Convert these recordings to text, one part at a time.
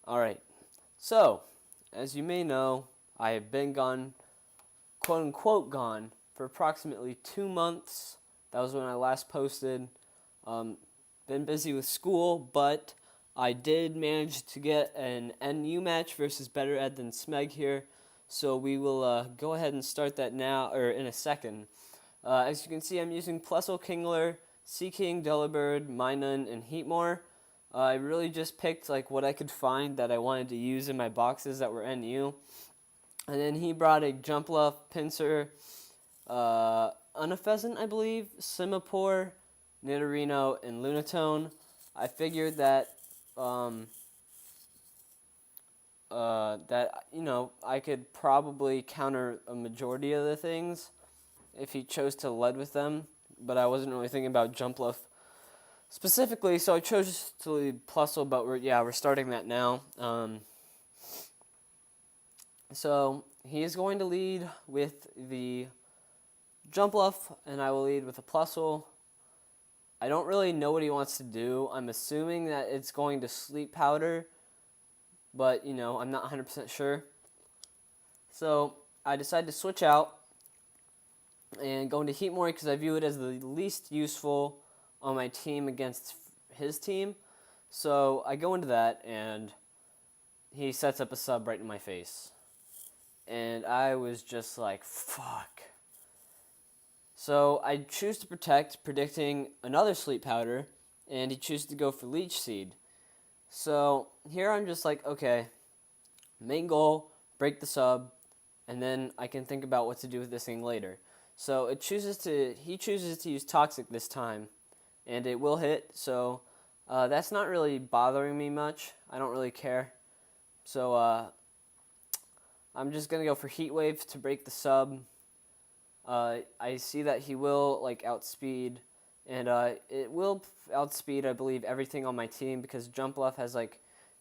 Alright, so, as you may know, I have been gone, quote unquote gone, for approximately 2 months. That was when I last posted. Been busy with school, but I did manage to get an NU match versus BetterEdThanSmeg here. So we will go ahead and start that now, or in a second. As you can see, I'm using Plusle Kingler, Sea King, Delibird, Minun, and Heatmore. I really just picked like what I could find that I wanted to use in my boxes that were NU. And then he brought a Jumpluff, Pinsir, Unifezant, I believe, Simipour, Nidorino, and Lunatone. I figured that I could probably counter a majority of the things if he chose to lead with them, but I wasn't really thinking about Jumpluff specifically, so I chose to lead Plusle, but we're starting that now. So he is going to lead with the Jumpluff, and I will lead with a Plusle. I don't really know what he wants to do. I'm assuming that it's going to Sleep Powder, but, I'm not 100% sure. So I decided to switch out and go into Heatmore because I view it as the least useful on my team against his team. So I go into that, and he sets up a sub right in my face. And I was just like, fuck. So I choose to protect, predicting another Sleep Powder, and he chooses to go for Leech Seed. So here I'm just like, okay, main goal, break the sub, and then I can think about what to do with this thing later. So he chooses to use Toxic this time, and it will hit, so that's not really bothering me much. I don't really care. So I'm just going to go for Heat Wave to break the sub. I see that he will outspeed, and it will outspeed, I believe, everything on my team because Jumpluff has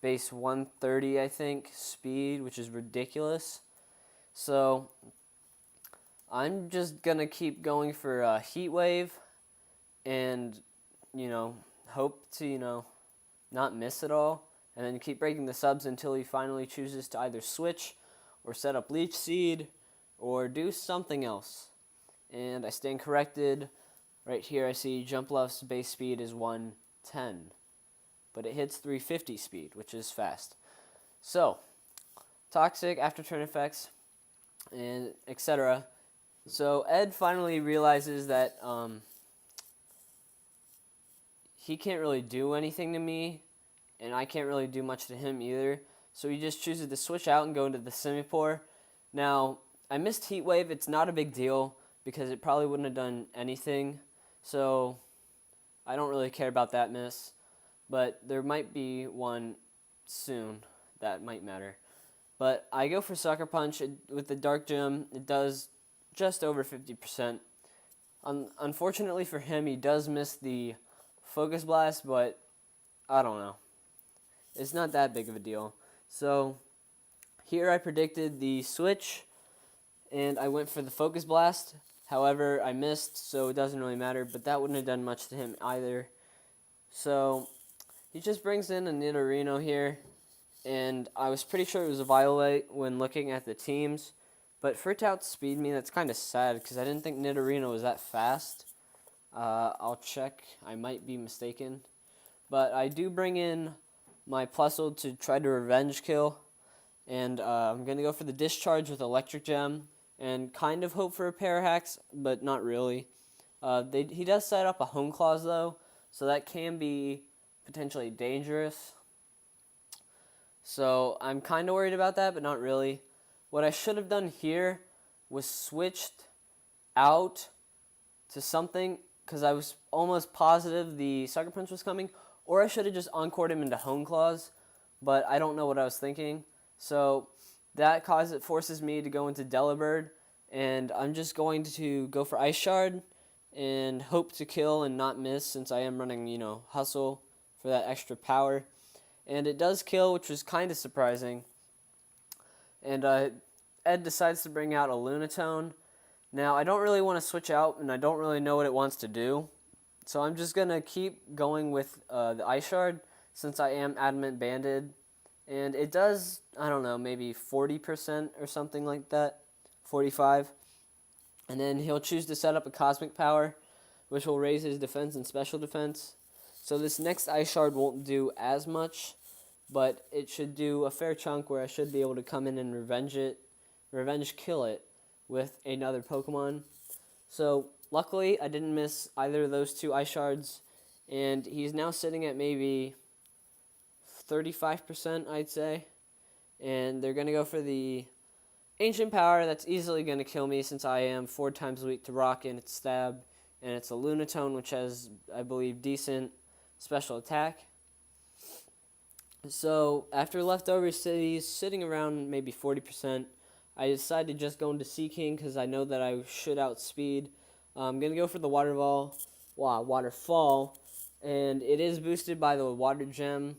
base 130, I think, speed, which is ridiculous. So I'm just going to keep going for Heat Wave and, hope to, not miss it all, and then keep breaking the subs until he finally chooses to either switch or set up Leech Seed or do something else. And I stand corrected. Right here I see Jumpluff's base speed is 110, but it hits 350 speed, which is fast. So, Toxic, after turn effects, and etc. So Ed finally realizes that he can't really do anything to me, and I can't really do much to him either. So he just chooses to switch out and go into the Simipour. Now, I missed Heat Wave. It's not a big deal because it probably wouldn't have done anything. So I don't really care about that miss. But there might be one soon that might matter. But I go for Sucker Punch with the Dark Gem. It does just over 50%. Unfortunately for him, he does miss the Focus Blast, but I don't know. It's not that big of a deal. So here I predicted the switch, and I went for the Focus Blast. However, I missed, so it doesn't really matter, but that wouldn't have done much to him either. So he just brings in a Nidorino here, and I was pretty sure it was a Violet when looking at the teams. But for it to outspeed me, that's kind of sad, because I didn't think Nidorino was that fast. I'll check. I might be mistaken. But I do bring in my Plusle to try to revenge kill. And I'm going to go for the Discharge with Electric Gem and kind of hope for a Parahacks, but not really. He does set up a Hone Claws, though, so that can be potentially dangerous. So I'm kind of worried about that, but not really. What I should have done here was switched out to something, because I was almost positive the Sucker Punch was coming, or I should have just encored him into Hone Claws, but I don't know what I was thinking. So that forces me to go into Delibird, and I'm just going to go for Ice Shard and hope to kill and not miss, since I am running, Hustle for that extra power. And it does kill, which was kind of surprising. And Ed decides to bring out a Lunatone. Now, I don't really want to switch out, and I don't really know what it wants to do. So I'm just going to keep going with the Ice Shard, since I am Adamant Banded. And it does, I don't know, maybe 40% or something like that, 45. And then he'll choose to set up a Cosmic Power, which will raise his defense and special defense. So this next Ice Shard won't do as much, but it should do a fair chunk where I should be able to come in and revenge kill it with another Pokemon. So luckily I didn't miss either of those two Ice Shards, and he's now sitting at maybe 35%, I'd say. And they're going to go for the Ancient Power. That's easily going to kill me since I am 4 times weak to Rock and its Stab. And it's a Lunatone, which has, I believe, decent special attack. So after Leftover Cities sitting around maybe 40%, I decided to just go into Seaking because I know that I should outspeed. I'm going to go for the Waterfall, and it is boosted by the Water Gem.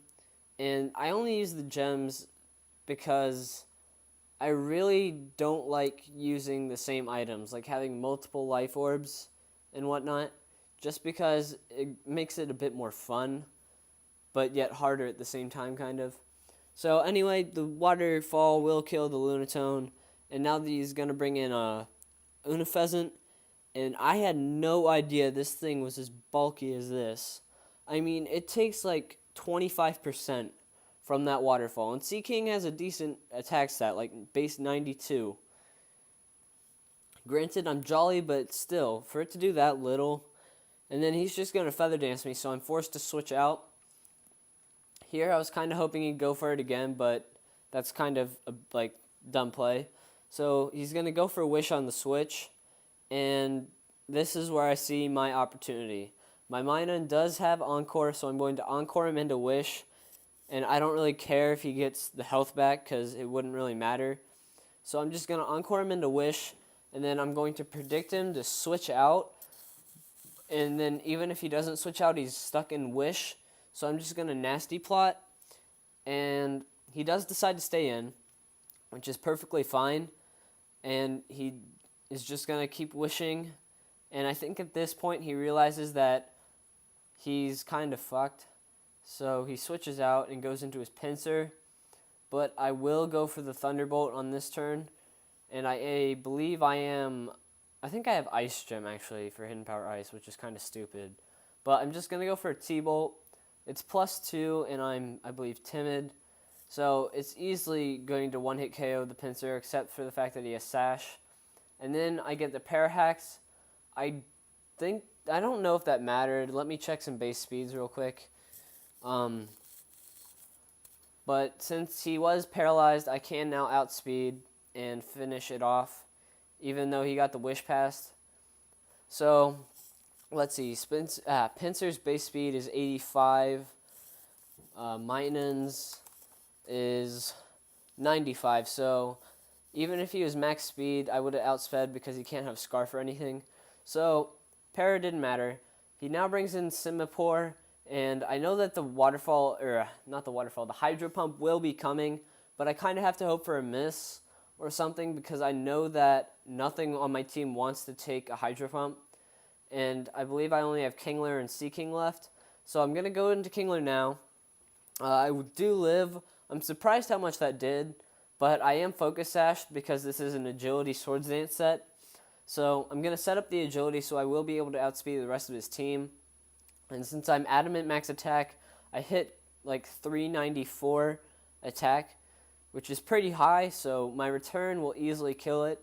And I only use the gems because I really don't like using the same items, like having multiple life orbs and whatnot, just because it makes it a bit more fun, but yet harder at the same time, kind of. So anyway, the Waterfall will kill the Lunatone, and now he's going to bring in a Unifezant, and I had no idea this thing was as bulky as this. I mean, it takes like 25% from that Waterfall. And Seaking has a decent attack stat, like base 92. Granted, I'm jolly, but still, for it to do that little. And then he's just going to Feather Dance me, so I'm forced to switch out. Here, I was kind of hoping he'd go for it again, but that's kind of a dumb play. So he's going to go for a Wish on the switch, and this is where I see my opportunity. My Minun does have Encore, so I'm going to Encore him into Wish, and I don't really care if he gets the health back because it wouldn't really matter. So I'm just going to Encore him into Wish, and then I'm going to predict him to switch out, and then even if he doesn't switch out, he's stuck in Wish. So I'm just going to Nasty Plot, and he does decide to stay in, which is perfectly fine, and he is just going to keep wishing, and I think at this point he realizes that he's kind of fucked, so he switches out and goes into his Pinsir, but I will go for the Thunderbolt on this turn, and I believe I think I have Ice Gem actually for Hidden Power Ice, which is kind of stupid, but I'm just going to go for a T-Bolt. It's +2, and I believe, timid. So it's easily going to one-hit KO the Pinsir, except for the fact that he has Sash. And then I get the Parahax. I don't know if that mattered. Let me check some base speeds real quick. But since he was paralyzed, I can now outspeed and finish it off, even though he got the Wish Pass. So let's see, Pinsir's base speed is 85. Minun's is 95. So even if he was max speed, I would have outsped because he can't have Scarf or anything. So Para didn't matter. He now brings in Simipour, and I know that the the Hydro Pump will be coming, but I kind of have to hope for a miss or something because I know that nothing on my team wants to take a Hydro Pump. And I believe I only have Kingler and Seaking left. So I'm going to go into Kingler now. I do live. I'm surprised how much that did. But I am Focus Sashed because this is an Agility Swords Dance set. So I'm going to set up the Agility so I will be able to outspeed the rest of his team. And since I'm Adamant Max Attack, I hit like 394 attack, which is pretty high. So my return will easily kill it.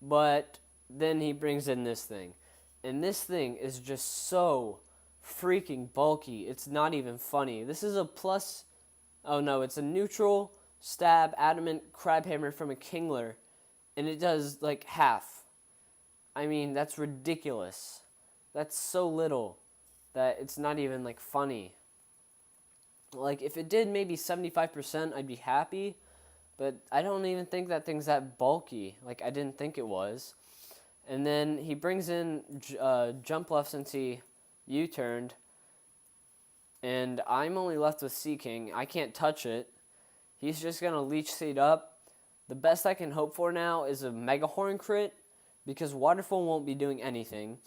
But then he brings in this thing. And this thing is just so freaking bulky. It's not even funny. This is it's a neutral stab adamant crab hammer from a Kingler, and it does like half. I mean, that's ridiculous. That's so little that it's not even like funny. Like if it did maybe 75%, I'd be happy, but I don't even think that thing's that bulky. Like I didn't think it was. And then he brings in Jump Left since he U-turned. And I'm only left with Seaking. I can't touch it. He's just going to Leech Seed up. The best I can hope for now is a Mega Horn crit, because Waterfall won't be doing anything.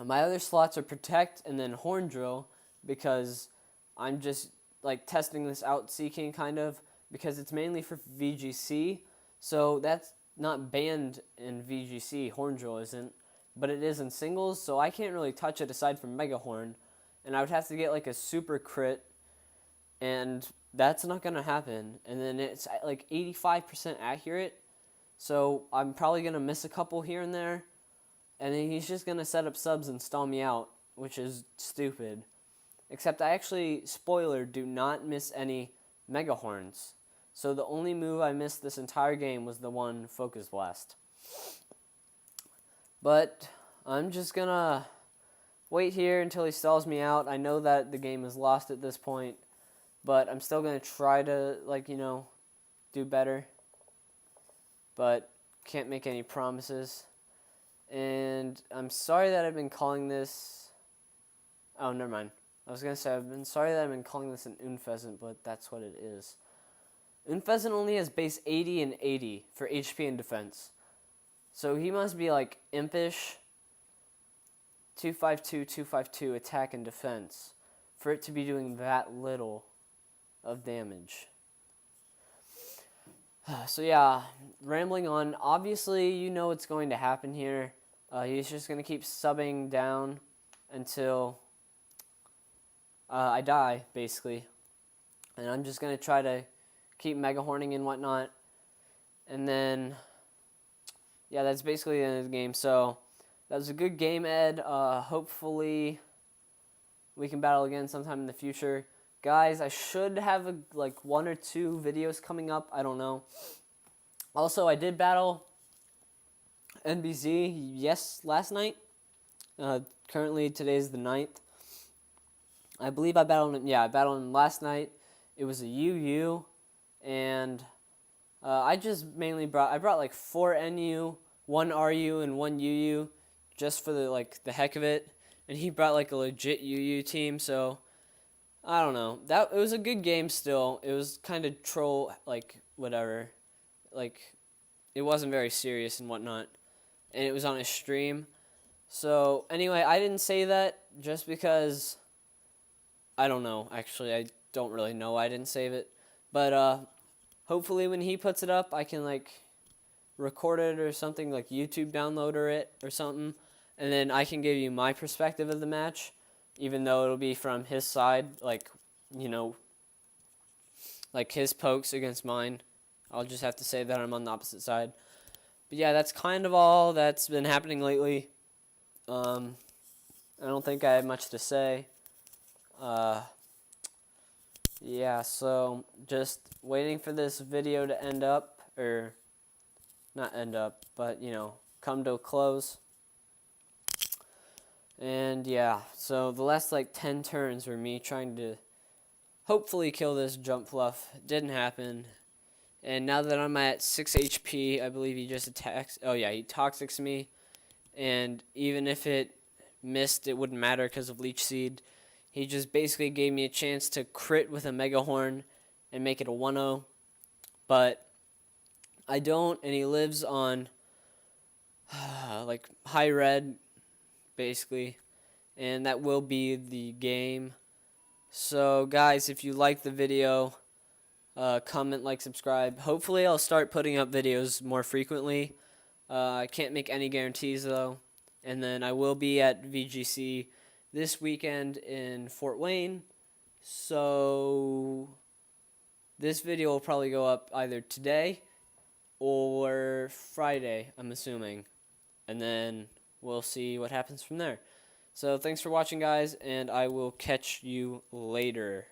My other slots are Protect and then Horn Drill, because I'm just like testing this out, seeking kind of, because it's mainly for VGC. So that's not banned in VGC. Horn Drill isn't, but it is in singles. So I can't really touch it aside from Mega Horn, and I would have to get like a super crit, and that's not gonna happen. And then it's like 85% accurate, so I'm probably gonna miss a couple here and there, and then he's just gonna set up subs and stall me out, which is stupid. Except I actually, spoiler, do not miss any Mega Horns. So the only move I missed this entire game was the one Focus Blast. But I'm just gonna wait here until he stalls me out. I know that the game is lost at this point, but I'm still gonna try to, like, you know, do better. But can't make any promises. And I'm sorry that I've been calling this... Oh, never mind. I was going to say, I've been sorry that I've been calling this an Unpheasant, but that's what it is. Unpheasant only has base 80 and 80 for HP and defense. So he must be like impish, 252, 252 attack and defense for it to be doing that little of damage. So yeah, rambling on. Obviously, you know what's going to happen here. He's just going to keep subbing down until I die, basically. And I'm just going to try to keep Mega Horning and whatnot. And then, yeah, that's basically the end of the game. So that was a good game, Ed. Hopefully we can battle again sometime in the future. Guys, I should have like 1 or 2 videos coming up. I don't know. Also, I did battle NBZ, last night. Currently, today's the 9th. I believe I battled him. Yeah, I battled him last night. It was a UU, and I just mainly brought like 4 NU, 1 RU, and 1 UU, just for the heck of it. And he brought like a legit UU team, so I don't know. It was a good game still. It was kind of troll, like whatever, like it wasn't very serious and whatnot, and it was on a stream. So anyway, I didn't say that just because I don't know. Actually, I don't really know why I didn't save it. But hopefully when he puts it up, I can like record it or something, like YouTube downloader it or something, and then I can give you my perspective of the match, even though it'll be from his side, like, you know, like his pokes against mine. I'll just have to say that I'm on the opposite side. But yeah, that's kind of all that's been happening lately. I don't think I have much to say. Yeah, so just waiting for this video to end up, or not end up, but, you know, come to a close. And yeah, so the last like 10 turns were me trying to hopefully kill this jump fluff. It didn't happen. And now that I'm at 6 HP, I believe he just attacks. Oh yeah, he toxics me. And even if it missed, it wouldn't matter because of Leech Seed. He just basically gave me a chance to crit with a Mega Horn and make it a 1-0. But I don't, and he lives on like high red, basically. And that will be the game. So guys, if you like the video, comment, like, subscribe. Hopefully I'll start putting up videos more frequently. I can't make any guarantees though. And then I will be at VGC this weekend in Fort Wayne. So this video will probably go up either today or Friday, I'm assuming. And then we'll see what happens from there. So thanks for watching, guys, and I will catch you later.